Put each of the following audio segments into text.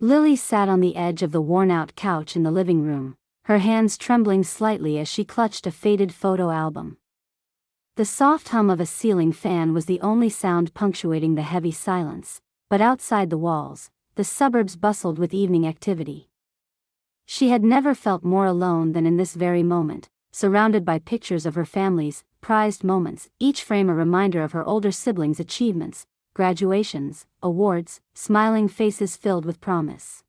Lily sat on the edge of the worn-out couch in the living room, her hands trembling slightly as she clutched a faded photo album. The soft hum of a ceiling fan was the only sound punctuating the heavy silence, but outside the walls, the suburbs bustled with evening activity. She had never felt more alone than in this very moment, surrounded by pictures of her family's prized moments, each frame a reminder of her older siblings' achievements, graduations, awards, smiling faces filled with promise.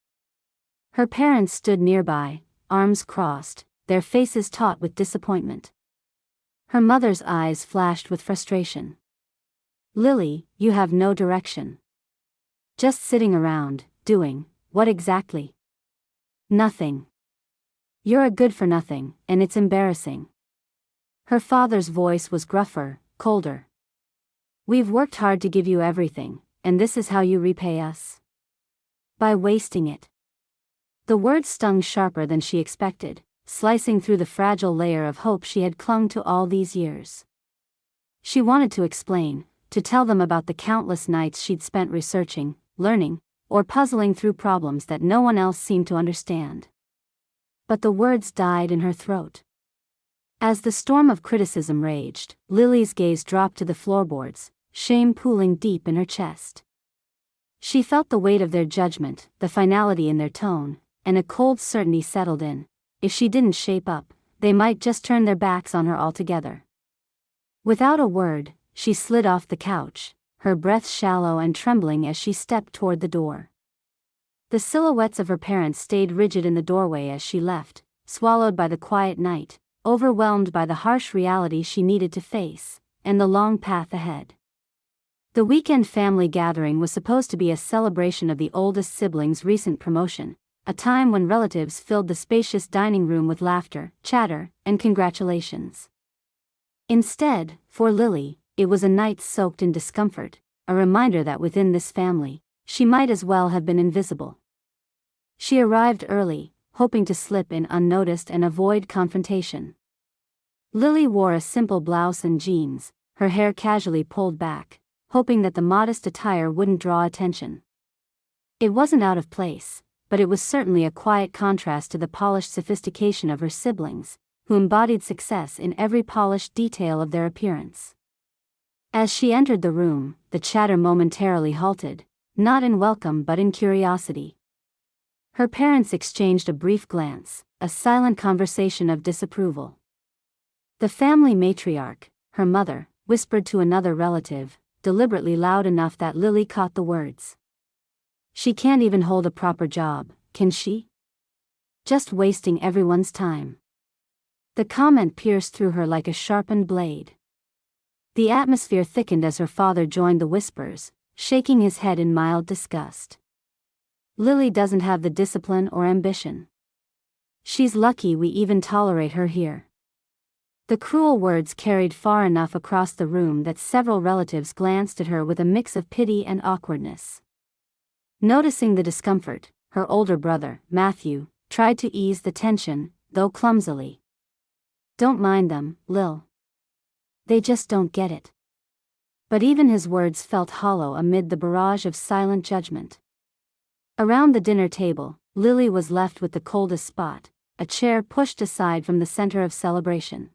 Her parents stood nearby, arms crossed, their faces taut with disappointment. Her mother's eyes flashed with frustration. "Lily, you have no direction. Just sitting around, doing, what exactly?" "Nothing. You're a good-for-nothing, and it's embarrassing." Her father's voice was gruffer, colder. "We've worked hard to give you everything, and this is how you repay us? By wasting it." The words stung sharper than she expected, slicing through the fragile layer of hope she had clung to all these years. She wanted to explain, to tell them about the countless nights she'd spent researching, learning, or puzzling through problems that no one else seemed to understand. But the words died in her throat. As the storm of criticism raged, Lily's gaze dropped to the floorboards, shame pooling deep in her chest. She felt the weight of their judgment, the finality in their tone, and a cold certainty settled in. If she didn't shape up, they might just turn their backs on her altogether. Without a word, she slid off the couch, her breath shallow and trembling as she stepped toward the door. The silhouettes of her parents stayed rigid in the doorway as she left, swallowed by the quiet night, overwhelmed by the harsh reality she needed to face, and the long path ahead. The weekend family gathering was supposed to be a celebration of the oldest sibling's recent promotion, a time when relatives filled the spacious dining room with laughter, chatter, and congratulations. Instead, for Lily, it was a night soaked in discomfort, a reminder that within this family, she might as well have been invisible. She arrived early, hoping to slip in unnoticed and avoid confrontation. Lily wore a simple blouse and jeans, her hair casually pulled back, hoping that the modest attire wouldn't draw attention. It wasn't out of place, but it was certainly a quiet contrast to the polished sophistication of her siblings, who embodied success in every polished detail of their appearance. As she entered the room, the chatter momentarily halted, not in welcome but in curiosity. Her parents exchanged a brief glance, a silent conversation of disapproval. The family matriarch, her mother, whispered to another relative, deliberately loud enough that Lily caught the words. "She can't even hold a proper job, can she? Just wasting everyone's time." The comment pierced through her like a sharpened blade. The atmosphere thickened as her father joined the whispers, shaking his head in mild disgust. "Lily doesn't have the discipline or ambition. She's lucky we even tolerate her here." The cruel words carried far enough across the room that several relatives glanced at her with a mix of pity and awkwardness. Noticing the discomfort, her older brother, Matthew, tried to ease the tension, though clumsily. "Don't mind them, Lil. They just don't get it." But even his words felt hollow amid the barrage of silent judgment. Around the dinner table, Lily was left with the coldest spot, a chair pushed aside from the center of celebration.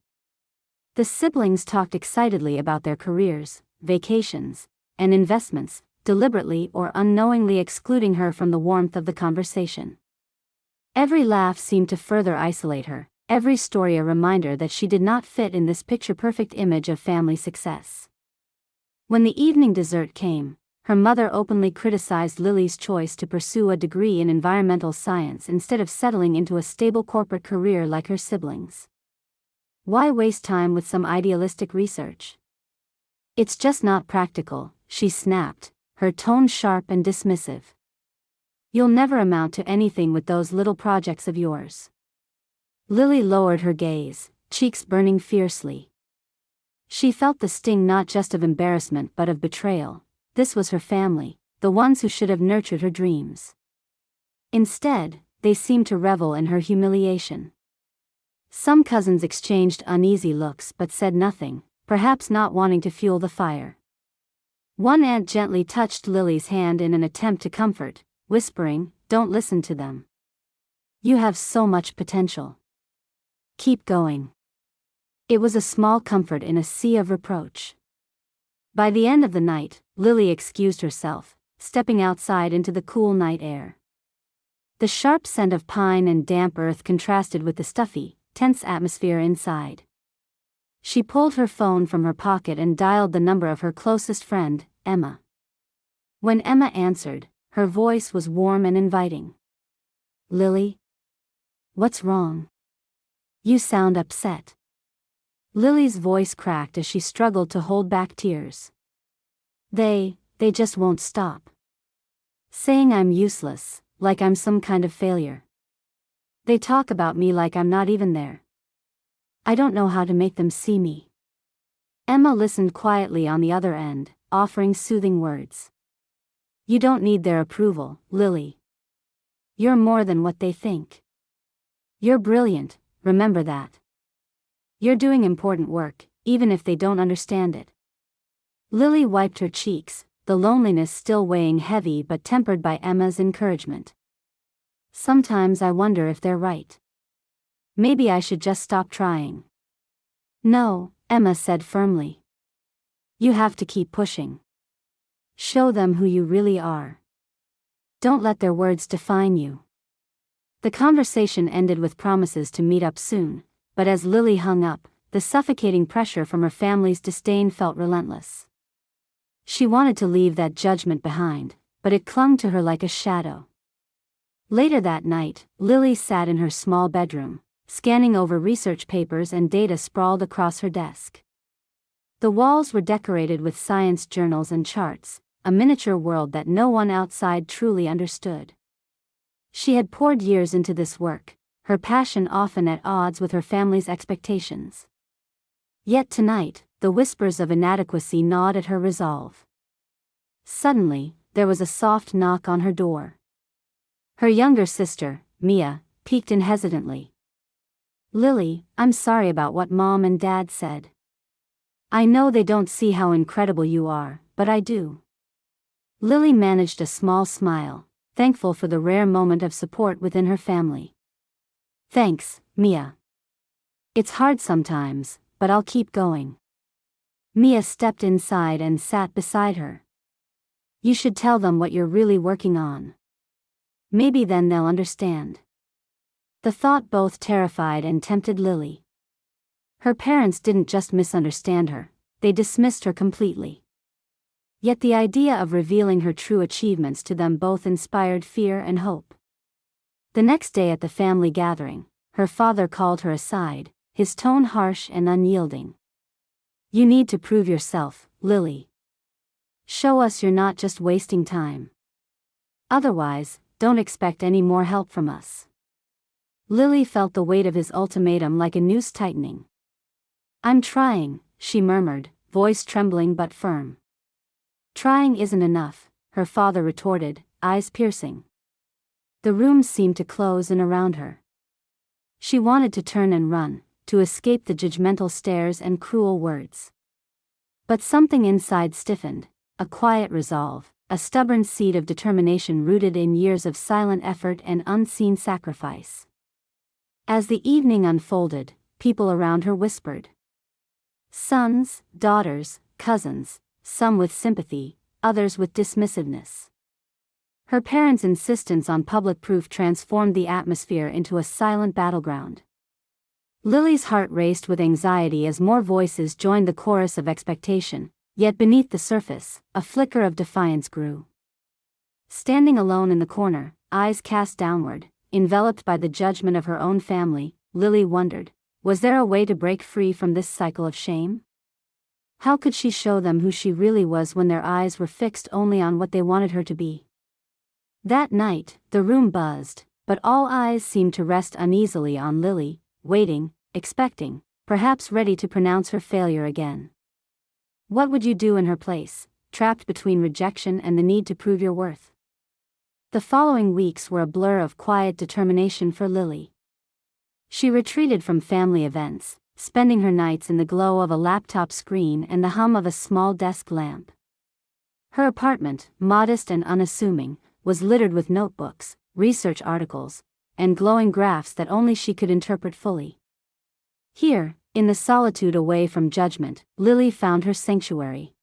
The siblings talked excitedly about their careers, vacations, and investments, deliberately or unknowingly excluding her from the warmth of the conversation. Every laugh seemed to further isolate her, every story a reminder that she did not fit in this picture-perfect image of family success. When the evening dessert came, her mother openly criticized Lily's choice to pursue a degree in environmental science instead of settling into a stable corporate career like her siblings. "Why waste time with some idealistic research? It's just not practical," she snapped, her tone sharp and dismissive. "You'll never amount to anything with those little projects of yours." Lily lowered her gaze, cheeks burning fiercely. She felt the sting not just of embarrassment but of betrayal. This was her family, the ones who should have nurtured her dreams. Instead, they seemed to revel in her humiliation. Some cousins exchanged uneasy looks but said nothing, perhaps not wanting to fuel the fire. One aunt gently touched Lily's hand in an attempt to comfort, whispering, don't listen to them. You have so much potential. Keep going. It was a small comfort in a sea of reproach. By the end of the night, Lily excused herself, stepping outside into the cool night air. The sharp scent of pine and damp earth contrasted with the stuffy, tense atmosphere inside. She pulled her phone from her pocket and dialed the number of her closest friend, Emma. When Emma answered, her voice was warm and inviting. Lily? What's wrong? You sound upset. Lily's voice cracked as she struggled to hold back tears. They just won't stop. Saying I'm useless, like I'm some kind of failure. They talk about me like I'm not even there. I don't know how to make them see me. Emma listened quietly on the other end, offering soothing words. You don't need their approval, Lily. You're more than what they think. You're brilliant, remember that. You're doing important work, even if they don't understand it. Lily wiped her cheeks, the loneliness still weighing heavy but tempered by Emma's encouragement. Sometimes I wonder if they're right. Maybe I should just stop trying. No, Emma said firmly. You have to keep pushing. Show them who you really are. Don't let their words define you. The conversation ended with promises to meet up soon, but as Lily hung up, the suffocating pressure from her family's disdain felt relentless. She wanted to leave that judgment behind, but it clung to her like a shadow. Later that night, Lily sat in her small bedroom, scanning over research papers and data sprawled across her desk. The walls were decorated with science journals and charts, a miniature world that no one outside truly understood. She had poured years into this work, her passion often at odds with her family's expectations. Yet tonight, the whispers of inadequacy gnawed at her resolve. Suddenly, there was a soft knock on her door. Her younger sister, Mia, peeked in hesitantly. Lily, I'm sorry about what Mom and Dad said. I know they don't see how incredible you are, but I do. Lily managed a small smile, thankful for the rare moment of support within her family. Thanks, Mia. It's hard sometimes, but I'll keep going. Mia stepped inside and sat beside her. You should tell them what you're really working on. Maybe then they'll understand. The thought both terrified and tempted Lily. Her parents didn't just misunderstand her, they dismissed her completely. Yet the idea of revealing her true achievements to them both inspired fear and hope. The next day at the family gathering, her father called her aside, his tone harsh and unyielding. You need to prove yourself, Lily. Show us you're not just wasting time. Otherwise, don't expect any more help from us. Lily felt the weight of his ultimatum like a noose tightening. I'm trying, she murmured, voice trembling but firm. Trying isn't enough, her father retorted, eyes piercing. The room seemed to close in around her. She wanted to turn and run, to escape the judgmental stares and cruel words. But something inside stiffened, a quiet resolve, a stubborn seed of determination rooted in years of silent effort and unseen sacrifice. As the evening unfolded, people around her whispered. Sons, daughters, cousins, some with sympathy, others with dismissiveness. Her parents' insistence on public proof transformed the atmosphere into a silent battleground. Lily's heart raced with anxiety as more voices joined the chorus of expectation, yet beneath the surface, a flicker of defiance grew. Standing alone in the corner, eyes cast downward, enveloped by the judgment of her own family, Lily wondered, was there a way to break free from this cycle of shame? How could she show them who she really was when their eyes were fixed only on what they wanted her to be? That night, the room buzzed, but all eyes seemed to rest uneasily on Lily, waiting, expecting, perhaps ready to pronounce her failure again. What would you do in her place, trapped between rejection and the need to prove your worth? The following weeks were a blur of quiet determination for Lily. She retreated from family events, spending her nights in the glow of a laptop screen and the hum of a small desk lamp. Her apartment, modest and unassuming, was littered with notebooks, research articles, and glowing graphs that only she could interpret fully. Here, in the solitude away from judgment, Lily found her sanctuary.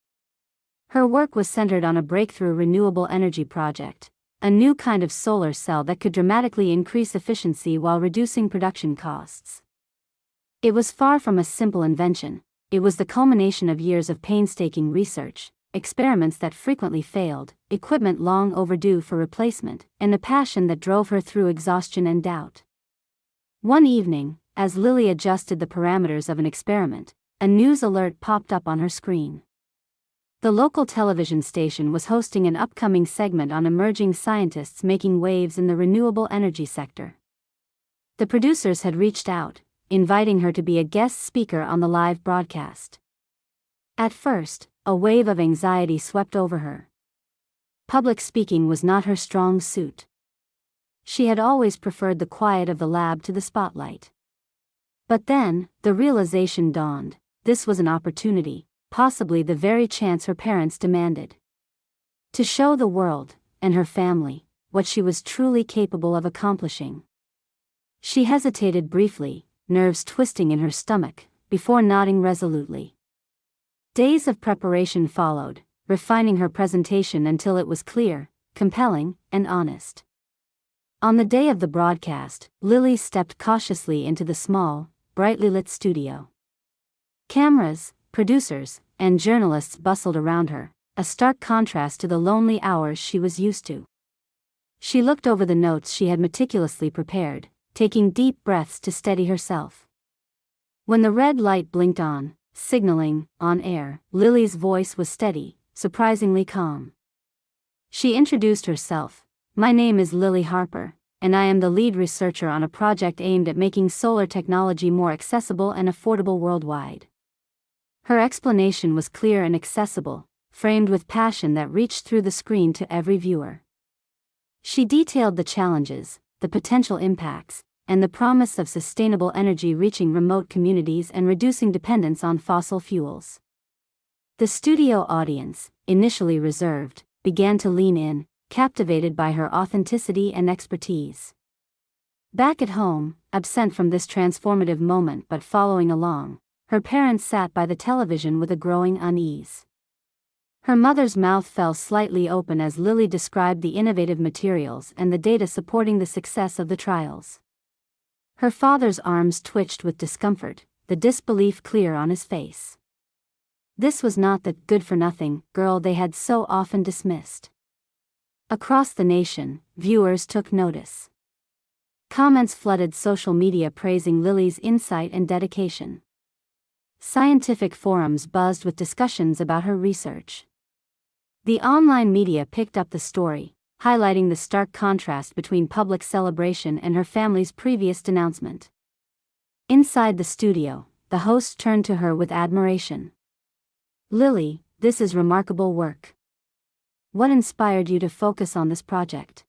Her work was centered on a breakthrough renewable energy project, a new kind of solar cell that could dramatically increase efficiency while reducing production costs. It was far from a simple invention. It was the culmination of years of painstaking research, experiments that frequently failed, equipment long overdue for replacement, and a passion that drove her through exhaustion and doubt. One evening, as Lily adjusted the parameters of an experiment, a news alert popped up on her screen. The local television station was hosting an upcoming segment on emerging scientists making waves in the renewable energy sector. The producers had reached out, inviting her to be a guest speaker on the live broadcast. At first, a wave of anxiety swept over her. Public speaking was not her strong suit. She had always preferred the quiet of the lab to the spotlight. But then, the realization dawned: this was an opportunity, possibly the very chance her parents demanded. To show the world, and her family, what she was truly capable of accomplishing. She hesitated briefly, nerves twisting in her stomach, before nodding resolutely. Days of preparation followed, refining her presentation until it was clear, compelling, and honest. On the day of the broadcast, Lily stepped cautiously into the small, brightly lit studio. Cameras, producers, and journalists bustled around her, a stark contrast to the lonely hours she was used to. She looked over the notes she had meticulously prepared, taking deep breaths to steady herself. When the red light blinked on, signaling, on air, Lily's voice was steady, surprisingly calm. She introduced herself. "My name is Lily Harper, and I am the lead researcher on a project aimed at making solar technology more accessible and affordable worldwide." Her explanation was clear and accessible, framed with passion that reached through the screen to every viewer. She detailed the challenges, the potential impacts, and the promise of sustainable energy reaching remote communities and reducing dependence on fossil fuels. The studio audience, initially reserved, began to lean in, captivated by her authenticity and expertise. Back at home, absent from this transformative moment but following along, her parents sat by the television with a growing unease. Her mother's mouth fell slightly open as Lily described the innovative materials and the data supporting the success of the trials. Her father's arms twitched with discomfort, the disbelief clear on his face. This was not the good-for-nothing girl they had so often dismissed. Across the nation, viewers took notice. Comments flooded social media praising Lily's insight and dedication. Scientific forums buzzed with discussions about her research. The online media picked up the story, highlighting the stark contrast between public celebration and her family's previous denouncement. Inside the studio, the host turned to her with admiration. "Lily, this is remarkable work. What inspired you to focus on this project?"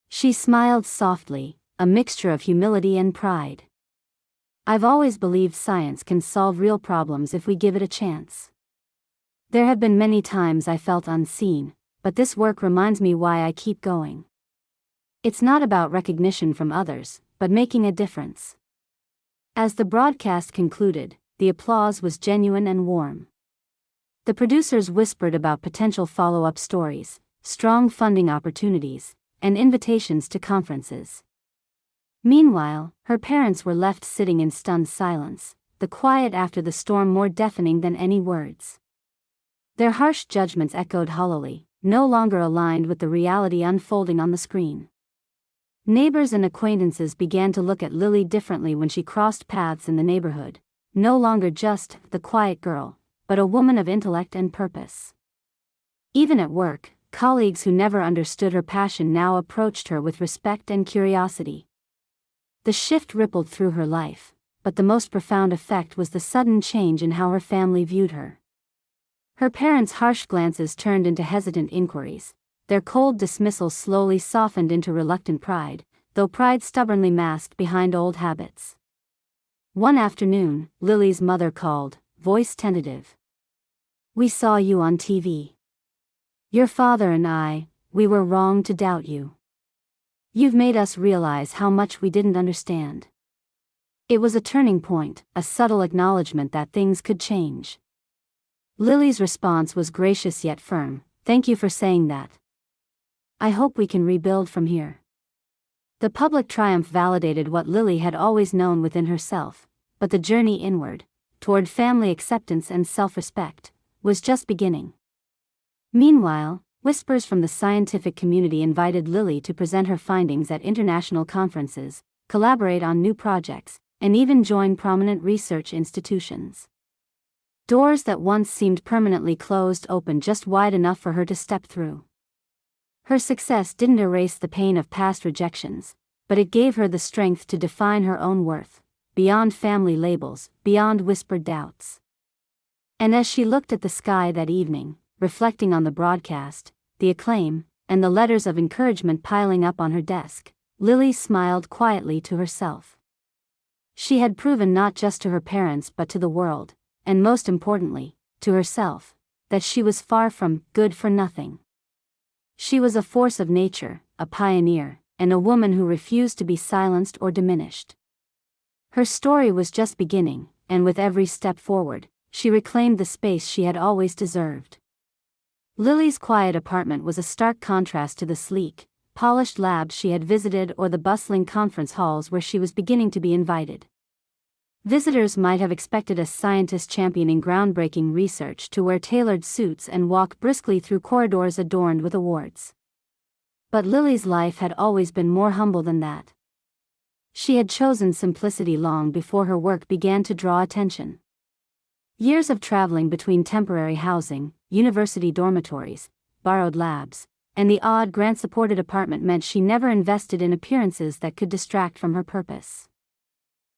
She smiled softly, a mixture of humility and pride. "I've always believed science can solve real problems if we give it a chance. There have been many times I felt unseen, but this work reminds me why I keep going. It's not about recognition from others, but making a difference." As the broadcast concluded, the applause was genuine and warm. The producers whispered about potential follow-up stories, strong funding opportunities, and invitations to conferences. Meanwhile, her parents were left sitting in stunned silence, the quiet after the storm more deafening than any words. Their harsh judgments echoed hollowly, no longer aligned with the reality unfolding on the screen. Neighbors and acquaintances began to look at Lily differently when she crossed paths in the neighborhood, no longer just the quiet girl, but a woman of intellect and purpose. Even at work, colleagues who never understood her passion now approached her with respect and curiosity. The shift rippled through her life, but the most profound effect was the sudden change in how her family viewed her. Her parents' harsh glances turned into hesitant inquiries, their cold dismissal slowly softened into reluctant pride, though pride stubbornly masked behind old habits. One afternoon, Lily's mother called, voice tentative. "We saw you on TV. Your father and we were wrong to doubt you. You've made us realize how much we didn't understand. It was a turning point, a subtle acknowledgement that things could change. Lily's response was gracious yet firm. Thank you for saying that. I hope we can rebuild from here. The public triumph validated what Lily had always known within herself, but the journey inward, toward family acceptance and self-respect, was just beginning. Meanwhile, whispers from the scientific community invited Lily to present her findings at international conferences, collaborate on new projects, and even join prominent research institutions. Doors that once seemed permanently closed opened just wide enough for her to step through. Her success didn't erase the pain of past rejections, but it gave her the strength to define her own worth, beyond family labels, beyond whispered doubts. And as she looked at the sky that evening, reflecting on the broadcast, the acclaim, and the letters of encouragement piling up on her desk, Lily smiled quietly to herself. She had proven not just to her parents but to the world, and most importantly, to herself, that she was far from good for nothing. She was a force of nature, a pioneer, and a woman who refused to be silenced or diminished. Her story was just beginning, and with every step forward, she reclaimed the space she had always deserved. Lily's quiet apartment was a stark contrast to the sleek, polished labs she had visited or the bustling conference halls where she was beginning to be invited. Visitors might have expected a scientist championing groundbreaking research to wear tailored suits and walk briskly through corridors adorned with awards. But Lily's life had always been more humble than that. She had chosen simplicity long before her work began to draw attention. Years of traveling between temporary housing, university dormitories, borrowed labs, and the odd grant-supported apartment meant she never invested in appearances that could distract from her purpose.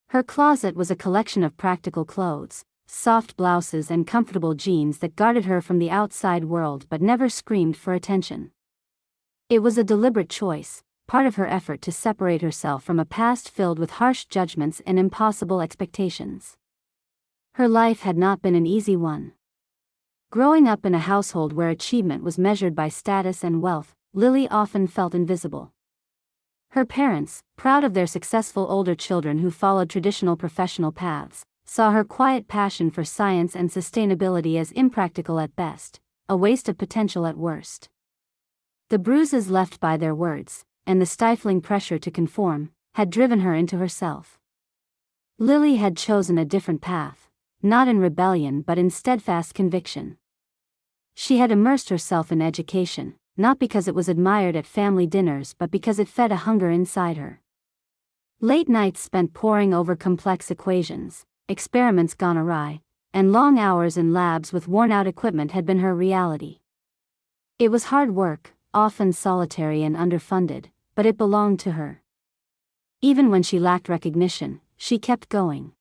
Her closet was a collection of practical clothes, soft blouses and comfortable jeans that guarded her from the outside world but never screamed for attention. It was a deliberate choice, part of her effort to separate herself from a past filled with harsh judgments and impossible expectations. Her life had not been an easy one. Growing up in a household where achievement was measured by status and wealth, Lily often felt invisible. Her parents, proud of their successful older children who followed traditional professional paths, saw her quiet passion for science and sustainability as impractical at best, a waste of potential at worst. The bruises left by their words, and the stifling pressure to conform, had driven her into herself. Lily had chosen a different path, not in rebellion but in steadfast conviction. She had immersed herself in education, not because it was admired at family dinners but because it fed a hunger inside her. Late nights spent poring over complex equations, experiments gone awry, and long hours in labs with worn-out equipment had been her reality. It was hard work, often solitary and underfunded, but it belonged to her. Even when she lacked recognition, she kept going.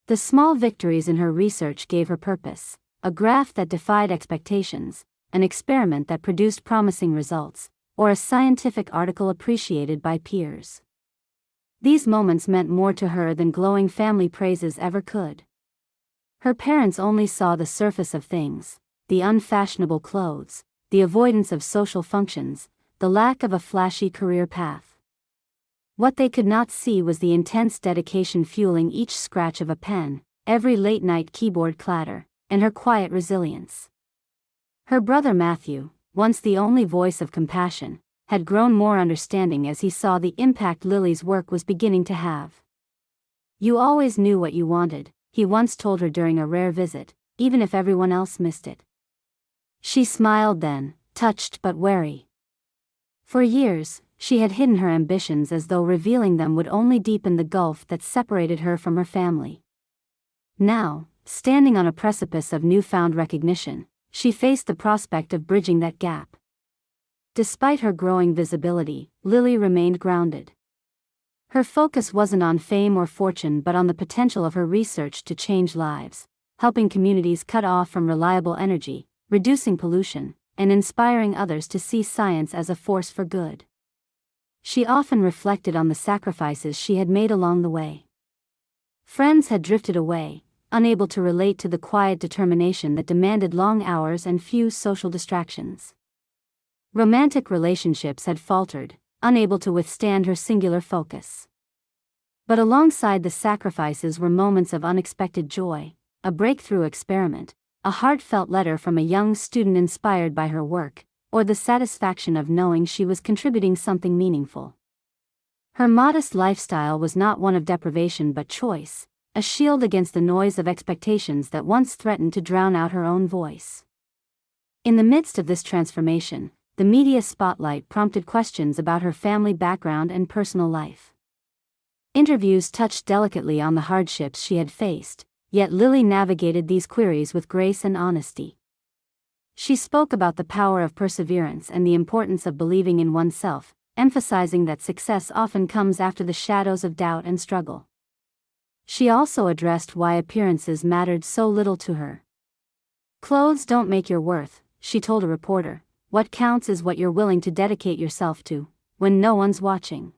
The small victories in her research gave her purpose, a graph that defied expectations, an experiment that produced promising results, or a scientific article appreciated by peers. These moments meant more to her than glowing family praises ever could. Her parents only saw the surface of things, the unfashionable clothes, the avoidance of social functions, the lack of a flashy career path. What they could not see was the intense dedication fueling each scratch of a pen, every late-night keyboard clatter, and her quiet resilience. Her brother Matthew, once the only voice of compassion, had grown more understanding as he saw the impact Lily's work was beginning to have. "You always knew what you wanted," he once told her during a rare visit, even if everyone else missed it. She smiled then, touched but wary. For years, she had hidden her ambitions as though revealing them would only deepen the gulf that separated her from her family. Now, standing on a precipice of newfound recognition, she faced the prospect of bridging that gap. Despite her growing visibility, Lily remained grounded. Her focus wasn't on fame or fortune but on the potential of her research to change lives, helping communities cut off from reliable energy, reducing pollution, and inspiring others to see science as a force for good. She often reflected on the sacrifices she had made along the way. Friends had drifted away, unable to relate to the quiet determination that demanded long hours and few social distractions. Romantic relationships had faltered, unable to withstand her singular focus. But alongside the sacrifices were moments of unexpected joy, a breakthrough experiment, a heartfelt letter from a young student inspired by her work, or the satisfaction of knowing she was contributing something meaningful. Her modest lifestyle was not one of deprivation but choice, a shield against the noise of expectations that once threatened to drown out her own voice. In the midst of this transformation, the media spotlight prompted questions about her family background and personal life. Interviews touched delicately on the hardships she had faced, yet Lily navigated these queries with grace and honesty. She spoke about the power of perseverance and the importance of believing in oneself, emphasizing that success often comes after the shadows of doubt and struggle. She also addressed why appearances mattered so little to her. "Clothes don't make your worth," she told a reporter. "What counts is what you're willing to dedicate yourself to, when no one's watching."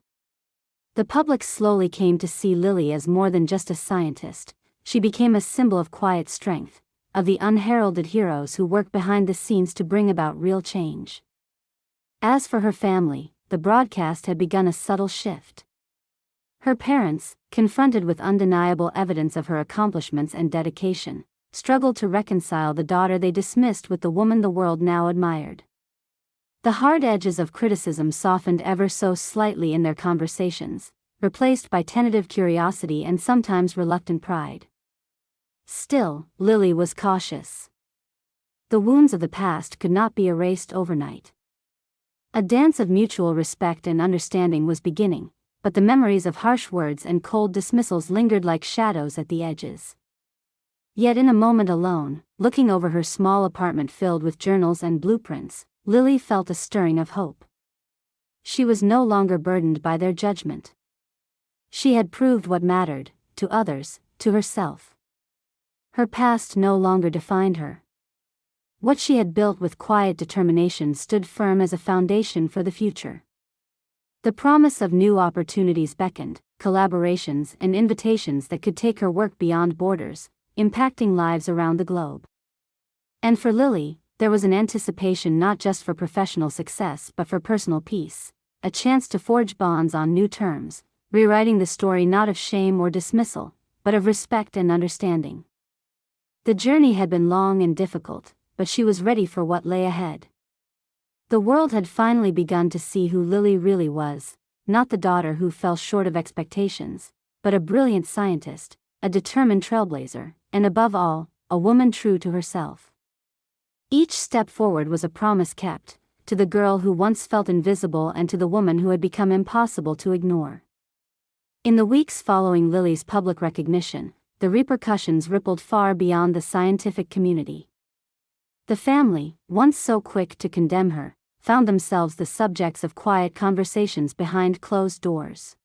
The public slowly came to see Lily as more than just a scientist. She became a symbol of quiet strength, of the unheralded heroes who work behind the scenes to bring about real change. As for her family, the broadcast had begun a subtle shift. Her parents, confronted with undeniable evidence of her accomplishments and dedication, struggled to reconcile the daughter they dismissed with the woman the world now admired. The hard edges of criticism softened ever so slightly in their conversations, replaced by tentative curiosity and sometimes reluctant pride. Still, Lily was cautious. The wounds of the past could not be erased overnight. A dance of mutual respect and understanding was beginning, but the memories of harsh words and cold dismissals lingered like shadows at the edges. Yet in a moment alone, looking over her small apartment filled with journals and blueprints, Lily felt a stirring of hope. She was no longer burdened by their judgment. She had proved what mattered, to others, to herself. Her past no longer defined her. What she had built with quiet determination stood firm as a foundation for the future. The promise of new opportunities beckoned, collaborations and invitations that could take her work beyond borders, impacting lives around the globe. And for Lily, there was an anticipation not just for professional success but for personal peace, a chance to forge bonds on new terms, rewriting the story not of shame or dismissal, but of respect and understanding. The journey had been long and difficult, but she was ready for what lay ahead. The world had finally begun to see who Lily really was, not the daughter who fell short of expectations, but a brilliant scientist, a determined trailblazer, and above all, a woman true to herself. Each step forward was a promise kept, to the girl who once felt invisible and to the woman who had become impossible to ignore. In the weeks following Lily's public recognition, the repercussions rippled far beyond the scientific community. The family, once so quick to condemn her, found themselves the subjects of quiet conversations behind closed doors.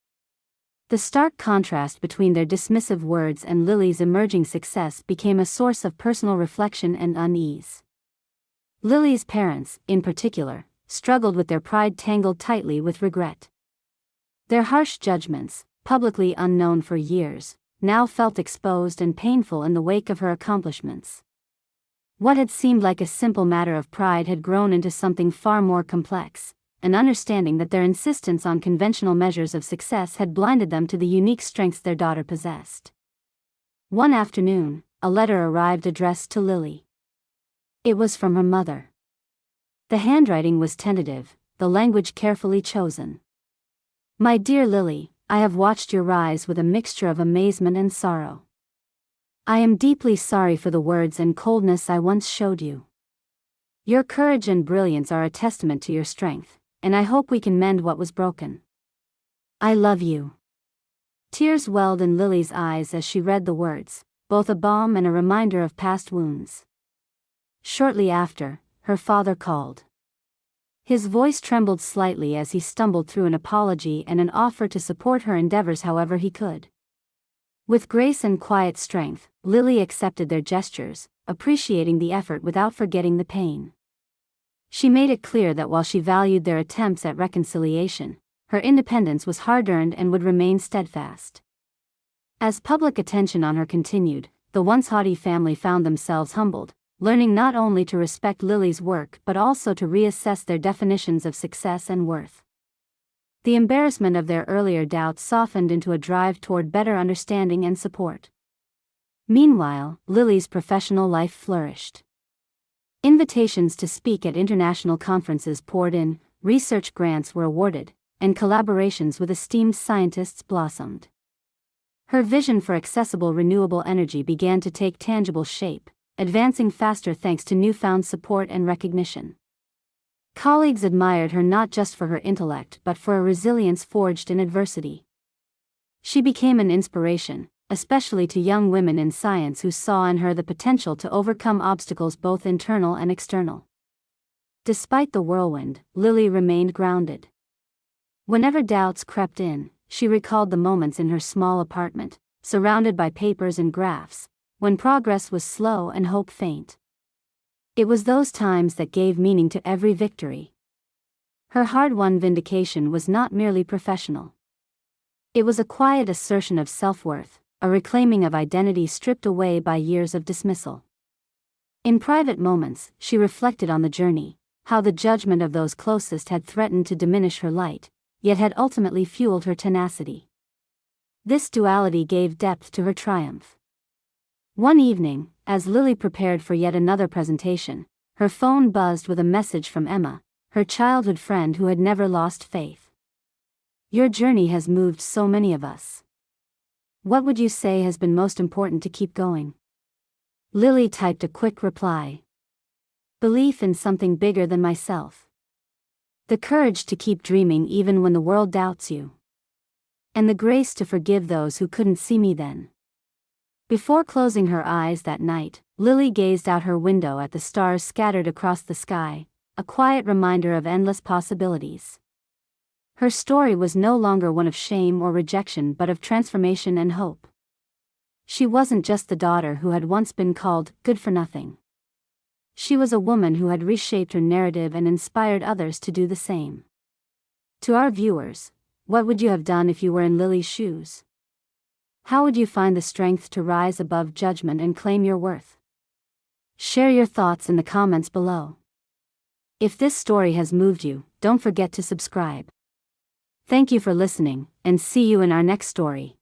The stark contrast between their dismissive words and Lily's emerging success became a source of personal reflection and unease. Lily's parents, in particular, struggled with their pride tangled tightly with regret. Their harsh judgments, publicly unknown for years, now felt exposed and painful in the wake of her accomplishments. What had seemed like a simple matter of pride had grown into something far more complex, an understanding that their insistence on conventional measures of success had blinded them to the unique strengths their daughter possessed. One afternoon, a letter arrived addressed to Lily. It was from her mother. The handwriting was tentative, the language carefully chosen. "My dear Lily, I have watched your rise with a mixture of amazement and sorrow. I am deeply sorry for the words and coldness I once showed you. Your courage and brilliance are a testament to your strength, and I hope we can mend what was broken. I love you." Tears welled in Lily's eyes as she read the words, both a balm and a reminder of past wounds. Shortly after, her father called. His voice trembled slightly as he stumbled through an apology and an offer to support her endeavors however he could. With grace and quiet strength, Lily accepted their gestures, appreciating the effort without forgetting the pain. She made it clear that while she valued their attempts at reconciliation, her independence was hard-earned and would remain steadfast. As public attention on her continued, the once haughty family found themselves humbled, learning not only to respect Lily's work but also to reassess their definitions of success and worth. The embarrassment of their earlier doubts softened into a drive toward better understanding and support. Meanwhile, Lily's professional life flourished. Invitations to speak at international conferences poured in, research grants were awarded, and collaborations with esteemed scientists blossomed. Her vision for accessible renewable energy began to take tangible shape, advancing faster thanks to newfound support and recognition. Colleagues admired her not just for her intellect but for a resilience forged in adversity. She became an inspiration, especially to young women in science who saw in her the potential to overcome obstacles both internal and external. Despite the whirlwind, Lily remained grounded. Whenever doubts crept in, she recalled the moments in her small apartment, surrounded by papers and graphs, when progress was slow and hope faint. It was those times that gave meaning to every victory. Her hard-won vindication was not merely professional. It was a quiet assertion of self-worth, a reclaiming of identity stripped away by years of dismissal. In private moments, she reflected on the journey, how the judgment of those closest had threatened to diminish her light, yet had ultimately fueled her tenacity. This duality gave depth to her triumph. One evening, as Lily prepared for yet another presentation, her phone buzzed with a message from Emma, her childhood friend who had never lost faith. "Your journey has moved so many of us. What would you say has been most important to keep going?" Lily typed a quick reply. "Belief in something bigger than myself. The courage to keep dreaming even when the world doubts you. And the grace to forgive those who couldn't see me then." Before closing her eyes that night, Lily gazed out her window at the stars scattered across the sky, a quiet reminder of endless possibilities. Her story was no longer one of shame or rejection but of transformation and hope. She wasn't just the daughter who had once been called good for nothing. She was a woman who had reshaped her narrative and inspired others to do the same. To our viewers, what would you have done if you were in Lily's shoes? How would you find the strength to rise above judgment and claim your worth? Share your thoughts in the comments below. If this story has moved you, don't forget to subscribe. Thank you for listening, and see you in our next story.